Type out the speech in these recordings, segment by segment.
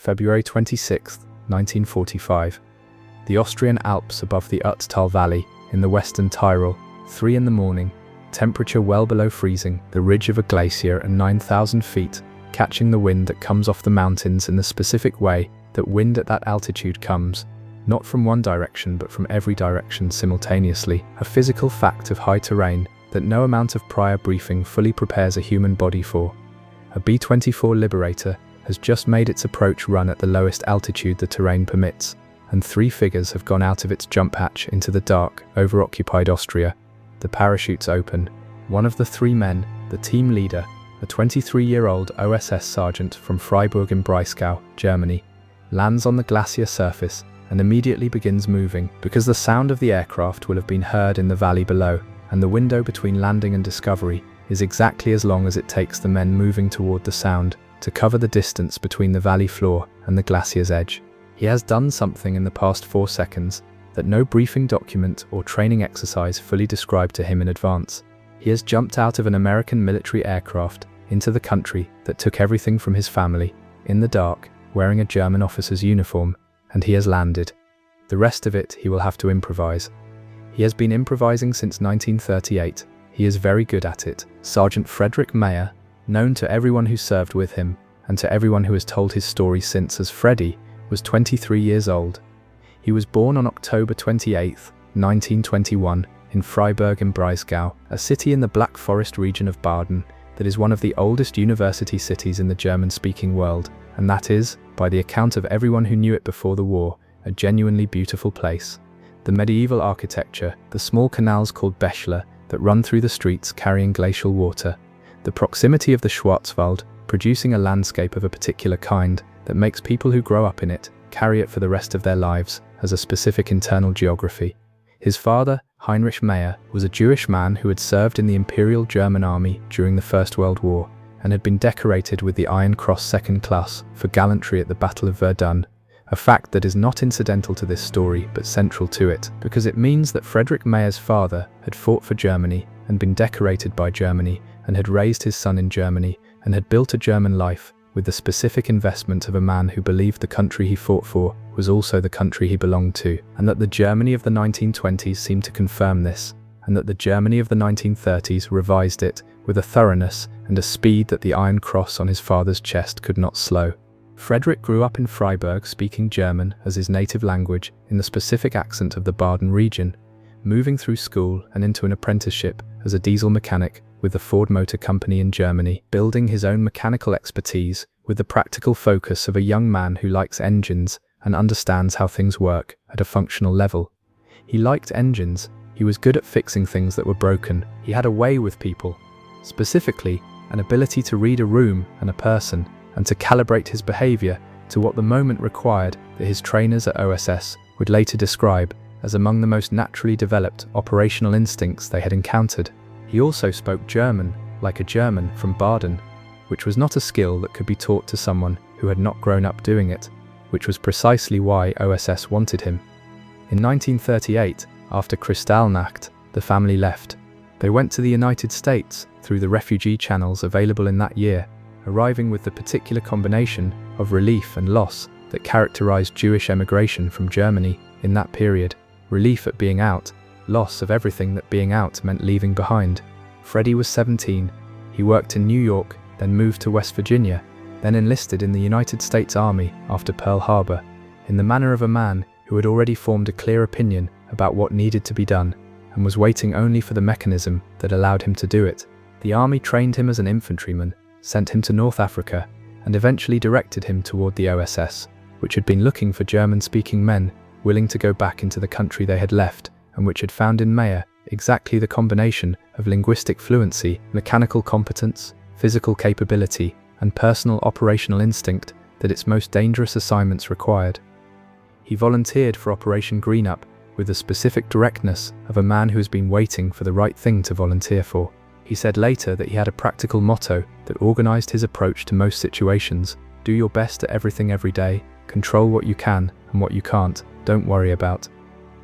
February 26, 1945. The Austrian Alps above the Ötztal Valley in the western Tyrol, 3 in the morning, temperature well below freezing, the ridge of a glacier and 9,000 feet, catching the wind that comes off the mountains in the specific way that wind at that altitude comes, not from one direction but from every direction simultaneously, a physical fact of high terrain that no amount of prior briefing fully prepares a human body for. A B-24 Liberator has just made its approach run at the lowest altitude the terrain permits, and 3 figures have gone out of its jump hatch into the dark, over-occupied Austria. The parachutes open. One of the 3 men, the team leader, a 23-year-old OSS sergeant from Freiburg im Breisgau, Germany, lands on the glacier surface and immediately begins moving, because the sound of the aircraft will have been heard in the valley below, and the window between landing and discovery is exactly as long as it takes the men moving toward the sound to cover the distance between the valley floor and the glacier's edge. He has done something in the past 4 seconds that no briefing document or training exercise fully described to him in advance. He has jumped out of an American military aircraft into the country that took everything from his family, in the dark, wearing a German officer's uniform, and he has landed. The rest of it he will have to improvise. He has been improvising since 1938. He is very good at it. Sergeant Frederick Mayer, known to everyone who served with him, and to everyone who has told his story since as Freddy, was 23 years old. He was born on October 28, 1921, in Freiburg im Breisgau, a city in the Black Forest region of Baden that is one of the oldest university cities in the German-speaking world, and that is, by the account of everyone who knew it before the war, a genuinely beautiful place. The medieval architecture, the small canals called Bächle that run through the streets carrying glacial water, the proximity of the Schwarzwald, producing a landscape of a particular kind that makes people who grow up in it carry it for the rest of their lives as a specific internal geography. His father, Heinrich Mayer, was a Jewish man who had served in the Imperial German Army during the First World War and had been decorated with the Iron Cross Second Class for gallantry at the Battle of Verdun, a fact that is not incidental to this story but central to it, because it means that Frederick Mayer's father had fought for Germany and been decorated by Germany and had raised his son in Germany and had built a German life with the specific investment of a man who believed the country he fought for was also the country he belonged to, and that the Germany of the 1920s seemed to confirm this, and that the Germany of the 1930s revised it with a thoroughness and a speed that the Iron Cross on his father's chest could not slow. Frederick grew up in Freiburg speaking German as his native language in the specific accent of the Baden region, moving through school and into an apprenticeship as a diesel mechanic with the Ford Motor Company in Germany, building his own mechanical expertise with the practical focus of a young man who likes engines and understands how things work at a functional level. He liked engines, he was good at fixing things that were broken, he had a way with people, specifically an ability to read a room and a person, and to calibrate his behavior to what the moment required that his trainers at OSS would later describe as among the most naturally developed operational instincts they had encountered. He also spoke German, like a German from Baden, which was not a skill that could be taught to someone who had not grown up doing it, which was precisely why OSS wanted him. In 1938, after Kristallnacht, the family left. They went to the United States through the refugee channels available in that year, arriving with the particular combination of relief and loss that characterized Jewish emigration from Germany in that period. Relief at being out, loss of everything that being out meant leaving behind. Freddy was 17. He worked in New York, then moved to West Virginia, then enlisted in the United States Army after Pearl Harbor, in the manner of a man who had already formed a clear opinion about what needed to be done, and was waiting only for the mechanism that allowed him to do it. The army trained him as an infantryman, sent him to North Africa, and eventually directed him toward the OSS, which had been looking for German-speaking men willing to go back into the country they had left, and which had found in Mayer exactly the combination of linguistic fluency, mechanical competence, physical capability, and personal operational instinct that its most dangerous assignments required. He volunteered for Operation Greenup with the specific directness of a man who has been waiting for the right thing to volunteer for. He said later that he had a practical motto that organized his approach to most situations: do your best at everything every day, control what you can and what you can't, don't worry about.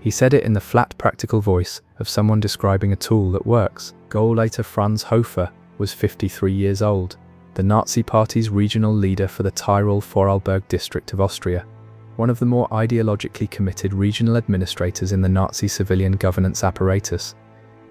He said it in the flat practical voice of someone describing a tool that works. Gauleiter Franz Hofer was 53 years old. the Nazi Party's regional leader for the Tyrol-Vorarlberg district of Austria, one of the more ideologically committed regional administrators in the Nazi civilian governance apparatus,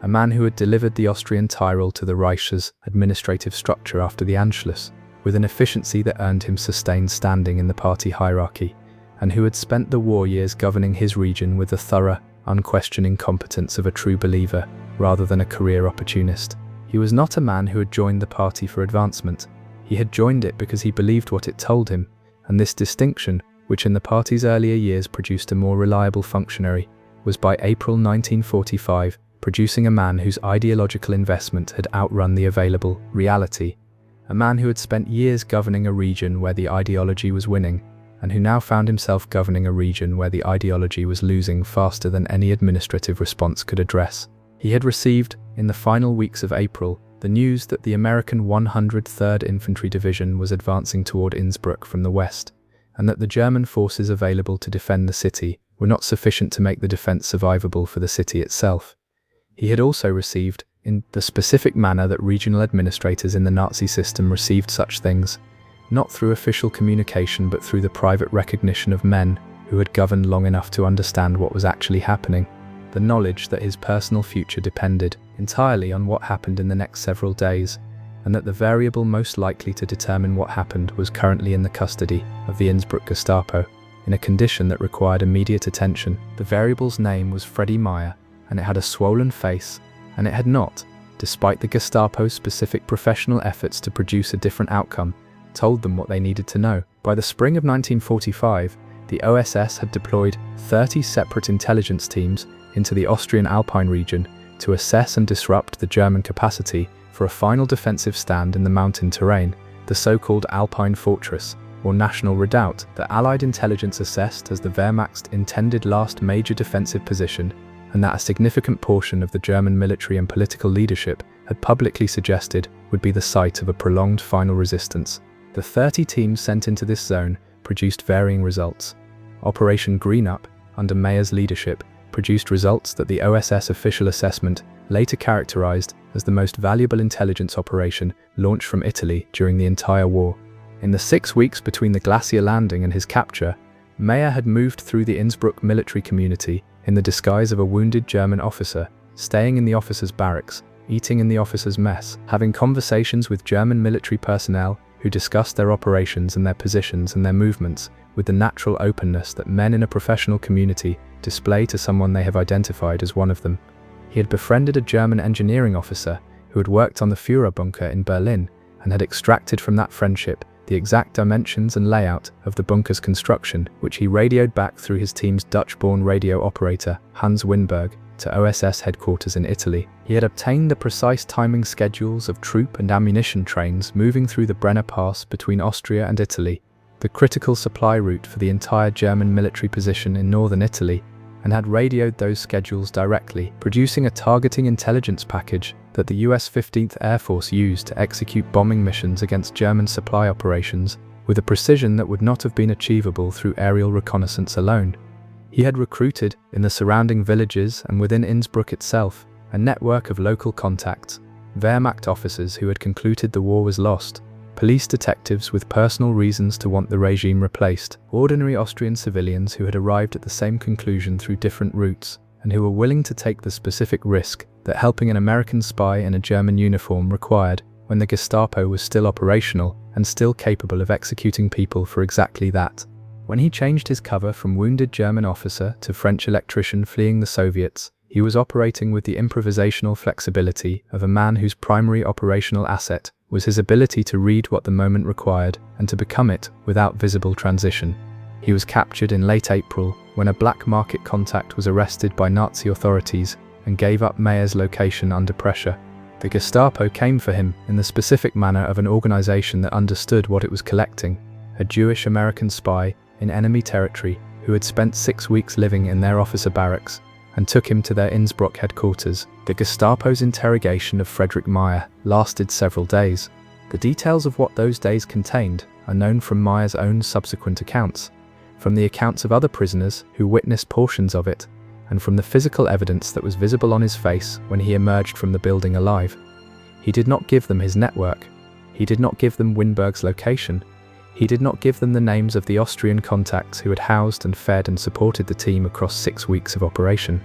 a man who had delivered the Austrian Tyrol to the Reich's administrative structure after the Anschluss, with an efficiency that earned him sustained standing in the party hierarchy, and who had spent the war years governing his region with the thorough, unquestioning competence of a true believer rather than a career opportunist. He was not a man who had joined the party for advancement. He had joined it because he believed what it told him, and this distinction, which in the party's earlier years produced a more reliable functionary, was by April 1945 producing a man whose ideological investment had outrun the available reality, a man who had spent years governing a region where the ideology was winning, and who now found himself governing a region where the ideology was losing faster than any administrative response could address. He had received, in the final weeks of April, the news that the American 103rd Infantry Division was advancing toward Innsbruck from the west, and that the German forces available to defend the city were not sufficient to make the defense survivable for the city itself. He had also received, in the specific manner that regional administrators in the Nazi system received such things, not through official communication but through the private recognition of men who had governed long enough to understand what was actually happening, the knowledge that his personal future depended entirely on what happened in the next several days, and that the variable most likely to determine what happened was currently in the custody of the Innsbruck Gestapo, in a condition that required immediate attention. The variable's name was Freddy Meyer, and it had a swollen face, and it had not, despite the Gestapo's specific professional efforts to produce a different outcome, told them what they needed to know. By the spring of 1945, the OSS had deployed 30 separate intelligence teams into the Austrian Alpine region to assess and disrupt the German capacity for a final defensive stand in the mountain terrain, the so-called Alpine Fortress, or National Redoubt, that Allied intelligence assessed as the Wehrmacht's intended last major defensive position, and that a significant portion of the German military and political leadership had publicly suggested would be the site of a prolonged final resistance. The 30 teams sent into this zone produced varying results. Operation Greenup, under Meyer's leadership, produced results that the OSS official assessment later characterized as the most valuable intelligence operation launched from Italy during the entire war. In the 6 weeks between the Glacier landing and his capture, Meyer had moved through the Innsbruck military community in the disguise of a wounded German officer, staying in the officers' barracks, eating in the officers' mess, having conversations with German military personnel who discussed their operations and their positions and their movements with the natural openness that men in a professional community display to someone they have identified as one of them. He had befriended a German engineering officer who had worked on the Führerbunker in Berlin and had extracted from that friendship the exact dimensions and layout of the bunker's construction, which he radioed back through his team's Dutch-born radio operator, Hans Winberg, to OSS headquarters in Italy. He had obtained the precise timing schedules of troop and ammunition trains moving through the Brenner Pass between Austria and Italy, the critical supply route for the entire German military position in northern Italy, and had radioed those schedules directly, producing a targeting intelligence package that the US 15th Air Force used to execute bombing missions against German supply operations with a precision that would not have been achievable through aerial reconnaissance alone. He had recruited, in the surrounding villages and within Innsbruck itself, a network of local contacts, Wehrmacht officers who had concluded the war was lost, police detectives with personal reasons to want the regime replaced, ordinary Austrian civilians who had arrived at the same conclusion through different routes, and who were willing to take the specific risk that helping an American spy in a German uniform required when the Gestapo was still operational and still capable of executing people for exactly that. When he changed his cover from wounded German officer to French electrician fleeing the Soviets, he was operating with the improvisational flexibility of a man whose primary operational asset was his ability to read what the moment required and to become it without visible transition. He was captured in late April when a black market contact was arrested by Nazi authorities and gave up Meyer's location under pressure. The Gestapo came for him in the specific manner of an organization that understood what it was collecting, a Jewish American spy in enemy territory who had spent 6 weeks living in their officer barracks, and took him to their Innsbruck headquarters. The Gestapo's interrogation of Frederick Meyer lasted several days. The details of what those days contained are known from Meyer's own subsequent accounts, from the accounts of other prisoners who witnessed portions of it, and from the physical evidence that was visible on his face when he emerged from the building alive. He did not give them his network. He did not give them Winberg's location. He did not give them the names of the Austrian contacts who had housed and fed and supported the team across 6 weeks of operation,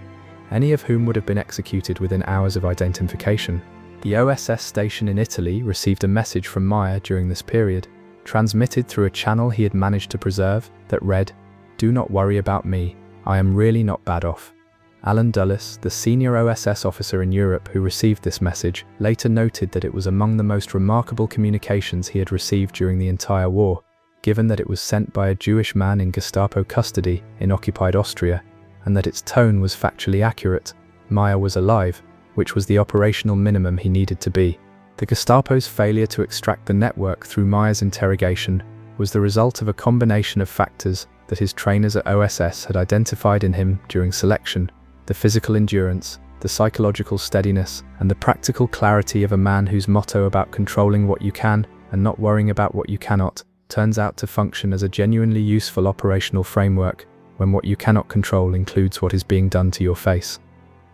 any of whom would have been executed within hours of identification. The OSS station in Italy received a message from Meyer during this period, transmitted through a channel he had managed to preserve, that read, "Do not worry about me, I am really not bad off." Alan Dulles, the senior OSS officer in Europe who received this message, later noted that it was among the most remarkable communications he had received during the entire war, given that it was sent by a Jewish man in Gestapo custody in occupied Austria, and that its tone was factually accurate. Meyer was alive, which was the operational minimum he needed to be. The Gestapo's failure to extract the network through Meyer's interrogation was the result of a combination of factors that his trainers at OSS had identified in him during selection: the physical endurance, the psychological steadiness, and the practical clarity of a man whose motto about controlling what you can and not worrying about what you cannot turns out to function as a genuinely useful operational framework when what you cannot control includes what is being done to your face.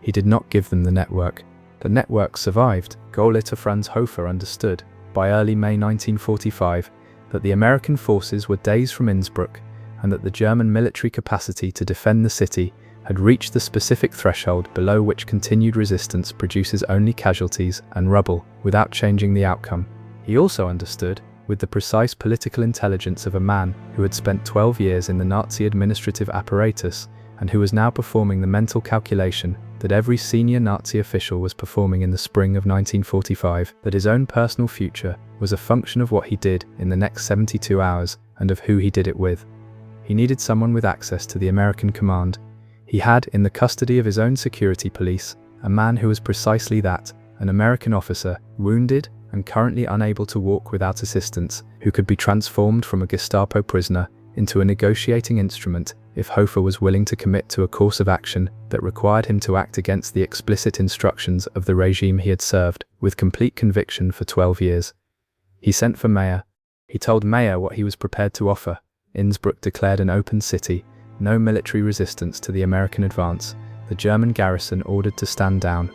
He did not give them the network. The network survived. Gauleiter Franz Hofer understood, by early May 1945, that the American forces were days from Innsbruck, and that the German military capacity to defend the city had reached the specific threshold below which continued resistance produces only casualties and rubble without changing the outcome. He also understood, with the precise political intelligence of a man who had spent 12 years in the Nazi administrative apparatus and who was now performing the mental calculation that every senior Nazi official was performing in the spring of 1945, that his own personal future was a function of what he did in the next 72 hours and of who he did it with. He needed someone with access to the American command. He had, in the custody of his own security police, a man who was precisely that, an American officer, wounded and currently unable to walk without assistance, who could be transformed from a Gestapo prisoner into a negotiating instrument if Hofer was willing to commit to a course of action that required him to act against the explicit instructions of the regime he had served with complete conviction for 12 years. He sent for Meyer. He told Meyer what he was prepared to offer. Innsbruck declared an open city, no military resistance to the American advance, the German garrison ordered to stand down.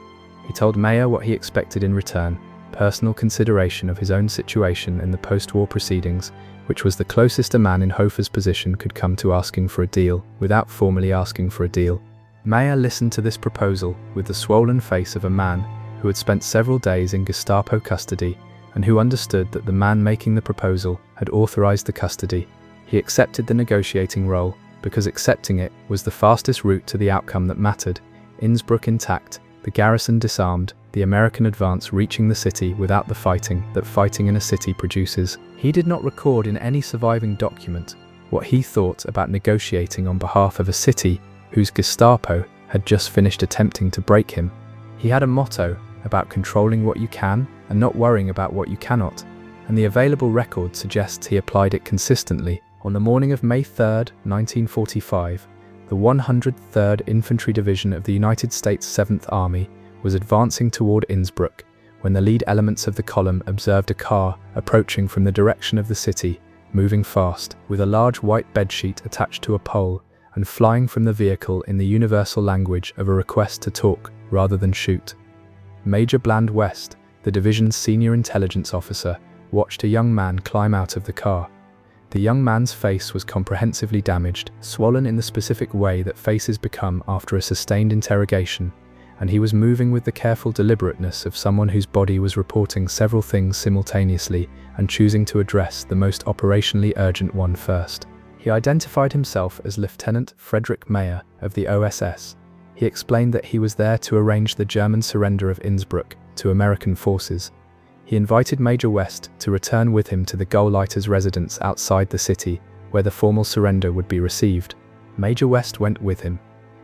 He told Meyer what he expected in return: personal consideration of his own situation in the post-war proceedings, which was the closest a man in Hofer's position could come to asking for a deal, without formally asking for a deal. Meyer listened to this proposal with the swollen face of a man who had spent several days in Gestapo custody and who understood that the man making the proposal had authorized the custody. He accepted the negotiating role because accepting it was the fastest route to the outcome that mattered: Innsbruck intact, the garrison disarmed, the American advance reaching the city without the fighting that fighting in a city produces. He did not record in any surviving document what he thought about negotiating on behalf of a city whose Gestapo had just finished attempting to break him. He had a motto about controlling what you can and not worrying about what you cannot, and the available record suggests he applied it consistently. On the morning of May 3, 1945, the 103rd Infantry Division of the United States 7th Army was advancing toward Innsbruck when the lead elements of the column observed a car approaching from the direction of the city, moving fast, with a large white bedsheet attached to a pole, and flying from the vehicle in the universal language of a request to talk rather than shoot. Major Bland West, the division's senior intelligence officer, watched a young man climb out of the car. The young man's face was comprehensively damaged, swollen in the specific way that faces become after a sustained interrogation, and he was moving with the careful deliberateness of someone whose body was reporting several things simultaneously and choosing to address the most operationally urgent one first. He identified himself as Lieutenant Frederick Meyer of the OSS. He explained that he was there to arrange the German surrender of Innsbruck to American forces. He invited Major West to return with him to the Gauleiter's residence outside the city, where the formal surrender would be received. Major West went with him.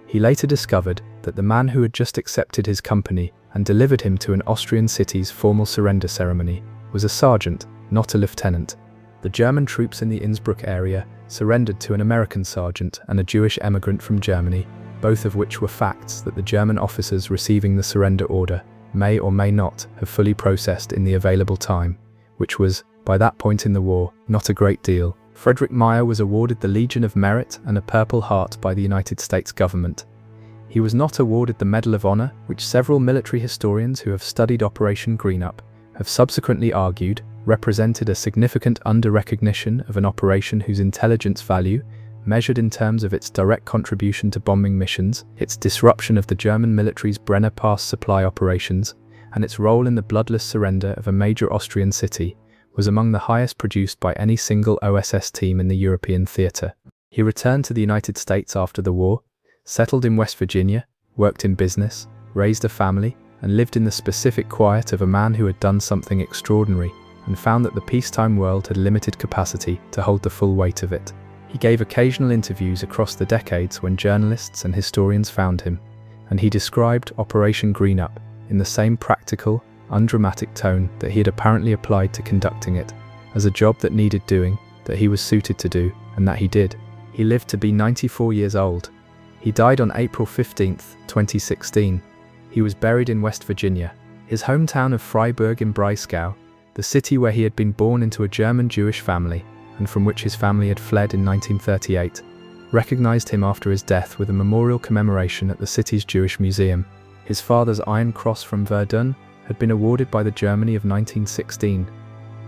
He later discovered that the man who had just accepted his company and delivered him to an Austrian city's formal surrender ceremony was a sergeant, not a lieutenant. The German troops in the Innsbruck area surrendered to an American sergeant and a Jewish emigrant from Germany, both of which were facts that the German officers receiving the surrender order may or may not have fully processed in the available time, which was, by that point in the war, not a great deal. Frederick Meyer was awarded the Legion of Merit and a Purple Heart by the United States government. He was not awarded the Medal of Honor, which several military historians who have studied Operation Greenup have subsequently argued represented a significant under-recognition of an operation whose intelligence value, measured in terms of its direct contribution to bombing missions, its disruption of the German military's Brenner Pass supply operations, and its role in the bloodless surrender of a major Austrian city, was among the highest produced by any single OSS team in the European theater. He returned to the United States after the war, settled in West Virginia, worked in business, raised a family, and lived in the specific quiet of a man who had done something extraordinary and found that the peacetime world had limited capacity to hold the full weight of it. He gave occasional interviews across the decades when journalists and historians found him, and he described Operation Greenup in the same practical, undramatic tone that he had apparently applied to conducting it, as a job that needed doing, that he was suited to do, and that he did. He lived to be 94 years old. He died on April 15, 2016. He was buried in West Virginia, his hometown of Freiburg im Breisgau, the city where he had been born into a German Jewish family and from which his family had fled in 1938, recognized him after his death with a memorial commemoration at the city's Jewish Museum. His father's Iron Cross from Verdun had been awarded by the Germany of 1916.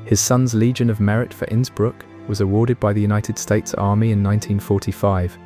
His son's Legion of Merit for Innsbruck was awarded by the United States Army in 1945.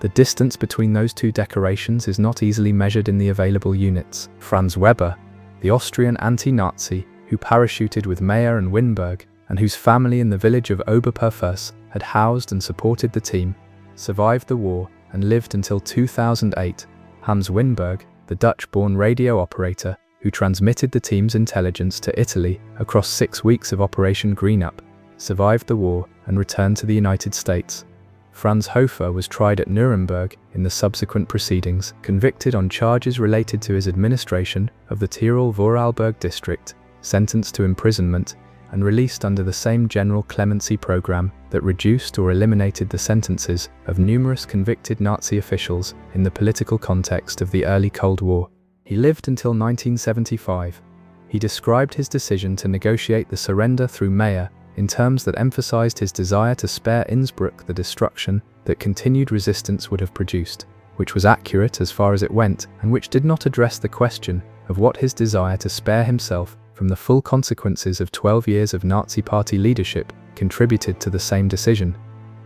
The distance between those two decorations is not easily measured in the available units. Franz Weber, the Austrian anti-Nazi who parachuted with Meyer and Winberg, and whose family in the village of Oberpurfers had housed and supported the team, survived the war and lived until 2008. Hans Winberg, the Dutch-born radio operator who transmitted the team's intelligence to Italy across 6 weeks of Operation Greenup, survived the war and returned to the United States. Franz Hofer was tried at Nuremberg in the subsequent proceedings, convicted on charges related to his administration of the Tyrol-Vorarlberg district, sentenced to imprisonment, and released under the same general clemency program that reduced or eliminated the sentences of numerous convicted Nazi officials in the political context of the early Cold War. He lived until 1975. He described his decision to negotiate the surrender through Meyer in terms that emphasized his desire to spare Innsbruck the destruction that continued resistance would have produced, which was accurate as far as it went, and which did not address the question of what his desire to spare himself from the full consequences of 12 years of Nazi Party leadership contributed to the same decision.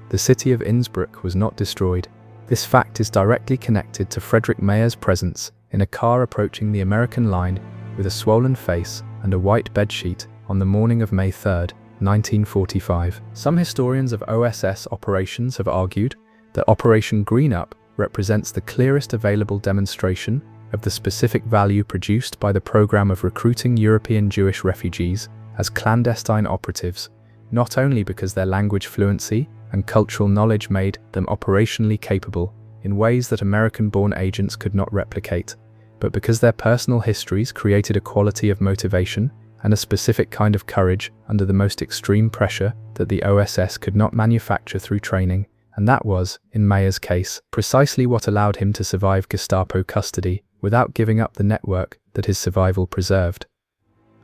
The city of Innsbruck was not destroyed. This fact is directly connected to Frederick Meyer's presence in a car approaching the American line with a swollen face and a white bedsheet on the morning of May 3, 1945. Some historians of OSS operations have argued that Operation Greenup represents the clearest available demonstration of the specific value produced by the program of recruiting European Jewish refugees as clandestine operatives, not only because their language fluency and cultural knowledge made them operationally capable in ways that American-born agents could not replicate, but because their personal histories created a quality of motivation and a specific kind of courage under the most extreme pressure that the OSS could not manufacture through training, and that was, in Meyer's case, precisely what allowed him to survive Gestapo custody without giving up the network that his survival preserved.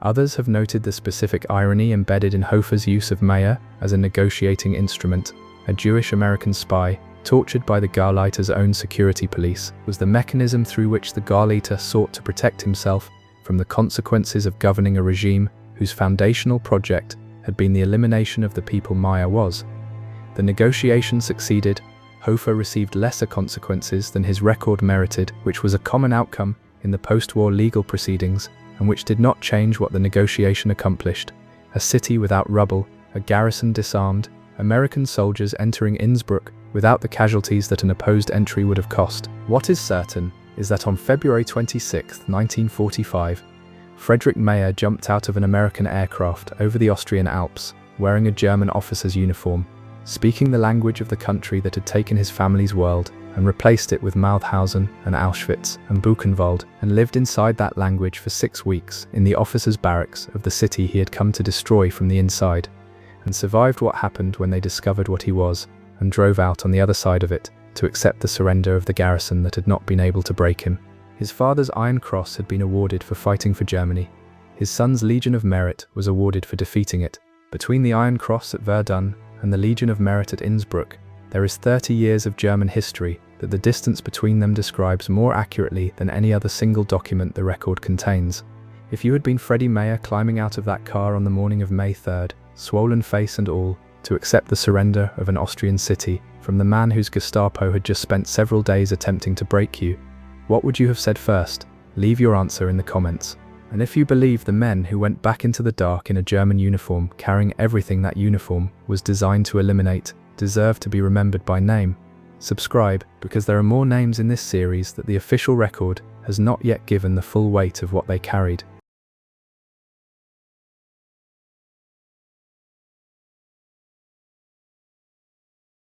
Others have noted the specific irony embedded in Hofer's use of Meyer as a negotiating instrument. A Jewish-American spy, tortured by the Gauleiter's own security police, was the mechanism through which the Gauleiter sought to protect himself from the consequences of governing a regime whose foundational project had been the elimination of the people Meyer was. The negotiation succeeded. Hofer received lesser consequences than his record merited, which was a common outcome in the post-war legal proceedings, and which did not change what the negotiation accomplished. A city without rubble, a garrison disarmed, American soldiers entering Innsbruck without the casualties that an opposed entry would have cost. What is certain is that on February 26, 1945, Frederick Meyer jumped out of an American aircraft over the Austrian Alps, wearing a German officer's uniform, speaking the language of the country that had taken his family's world and replaced it with Mauthausen and Auschwitz and Buchenwald, and lived inside that language for 6 weeks in the officers' barracks of the city he had come to destroy from the inside, and survived what happened when they discovered what he was, and drove out on the other side of it to accept the surrender of the garrison that had not been able to break him. His father's Iron Cross had been awarded for fighting for Germany. His son's Legion of Merit was awarded for defeating it. Between the Iron Cross at Verdun and the Legion of Merit at Innsbruck, there is 30 years of German history that the distance between them describes more accurately than any other single document the record contains. If you had been Freddy Mayer climbing out of that car on the morning of May 3rd, swollen face and all, to accept the surrender of an Austrian city from the man whose Gestapo had just spent several days attempting to break you, what would you have said first? Leave your answer in the comments. And if you believe the men who went back into the dark in a German uniform carrying everything that uniform was designed to eliminate, deserve to be remembered by name, subscribe, because there are more names in this series that the official record has not yet given the full weight of what they carried.